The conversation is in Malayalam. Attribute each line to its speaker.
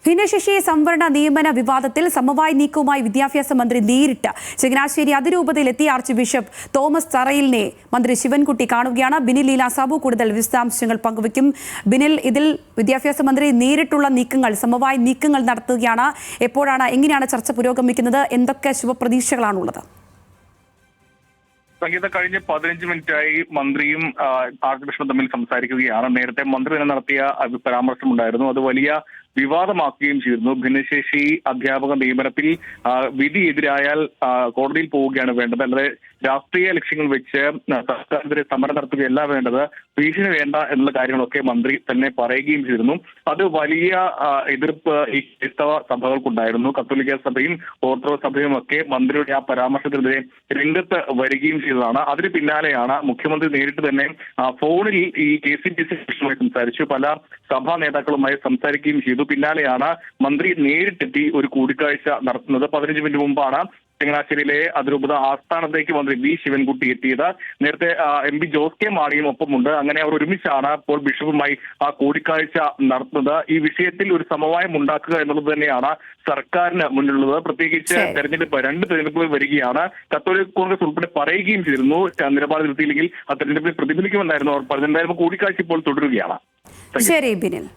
Speaker 1: ഭിന്നശേഷി സംവരണ നിയമന വിവാദത്തിൽ സമവായ നീക്കവുമായി വിദ്യാഭ്യാസ മന്ത്രി നേരിട്ട് ചങ്ങനാശ്ശേരി അതിരൂപതയിലെത്തിയ ആർച്ച് ബിഷപ്പ് തോമസ് തറയിലിനെ മന്ത്രി ശിവൻകുട്ടി കാണുകയാണ്. ബിനിൽ ലീല സാബു കൂടുതൽ വിശദാംശങ്ങൾ പങ്കുവയ്ക്കും. ബിനിൽ, ഇതിൽ വിദ്യാഭ്യാസ മന്ത്രി നേരിട്ടുള്ള നീക്കങ്ങൾ, സമവായ നീക്കങ്ങൾ നടത്തുകയാണ്. എപ്പോഴാണ്, എങ്ങനെയാണ് ചർച്ച പുരോഗമിക്കുന്നത്? എന്തൊക്കെ ശുഭപ്രതീക്ഷകളാണുള്ളത്?
Speaker 2: സംഗീത, കഴിഞ്ഞ 15 മിനിറ്റായി മന്ത്രിയും ആർച്ച് ബിഷപ്പും തമ്മിൽ സംസാരിക്കുകയാണ്. നേരത്തെ മന്ത്രി തന്നെ നടത്തിയ പരാമർശമുണ്ടായിരുന്നു, അത് വലിയ വിവാദമാക്കുകയും ചെയ്തിരുന്നു. ഭിന്നശേഷി അധ്യാപക നിയമനത്തിൽ വിധി എതിരായാൽ കോടതിയിൽ പോവുകയാണ് വേണ്ടത്, അല്ലാതെ രാഷ്ട്രീയ ലക്ഷ്യങ്ങൾ വെച്ച് സർക്കാരിനെതിരെ സമരം നടത്തുകയല്ല വേണ്ടത്, ഭീഷണി വേണ്ട എന്നുള്ള കാര്യങ്ങളൊക്കെ മന്ത്രി തന്നെ പറയുകയും ചെയ്തിരുന്നു. അത് വലിയ എതിർപ്പ് ഈ ക്രൈസ്തവ സഭകൾക്കുണ്ടായിരുന്നു. കത്തോലിക്ക സഭയും ഓർത്തഡോക്സ് സഭയും ഒക്കെ മന്ത്രിയുടെ ആ പരാമർശത്തിനെതിരെ രംഗത്ത് വരികയും ചെയ്തതാണ്. അതിന് പിന്നാലെയാണ് മുഖ്യമന്ത്രി നേരിട്ട് തന്നെ ഫോണിൽ ഈ KCBC വിഷയവുമായി സംസാരിച്ചു, പല സഭാ നേതാക്കളുമായി സംസാരിക്കുകയും ചെയ്തു. പിന്നാലെയാണ് മന്ത്രി നേരിട്ടെത്തി ഒരു കൂടിക്കാഴ്ച നടത്തുന്നത്. 15 മിനിറ്റ് മുമ്പാണ് ചങ്ങനാശ്ശേരിയിലെ അതിരൂപത ആസ്ഥാനത്തേക്ക് മന്ത്രി വി ശിവൻകുട്ടി എത്തിയത്. നേരത്തെ MP ജോസ് കെ മാണിയും ഒപ്പമുണ്ട്. അങ്ങനെ അവർ ഒരുമിച്ചാണ് ഇപ്പോൾ ബിഷപ്പുമായി ആ കൂടിക്കാഴ്ച നടത്തുന്നത്. ഈ വിഷയത്തിൽ ഒരു സമവായം ഉണ്ടാക്കുക എന്നുള്ളത് തന്നെയാണ് സർക്കാരിന് മുന്നിലുള്ളത്. പ്രത്യേകിച്ച് രണ്ട് തെരഞ്ഞെടുപ്പുകൾ വരികയാണ്. കത്തോലിക്ക കോൺഗ്രസ് ഉൾപ്പെടെ പറയുകയും ചെയ്തിരുന്നു, നിലപാട് നിർത്തിയില്ലെങ്കിൽ ആ തെരഞ്ഞെടുപ്പിൽ പ്രതിഫലിക്കുമെന്നായിരുന്നു അവർ പറഞ്ഞിട്ടുണ്ടായിരുന്നു. കൂടിക്കാഴ്ച ഇപ്പോൾ തുടരുകയാണ്.
Speaker 1: ശരി ബിനിൽ.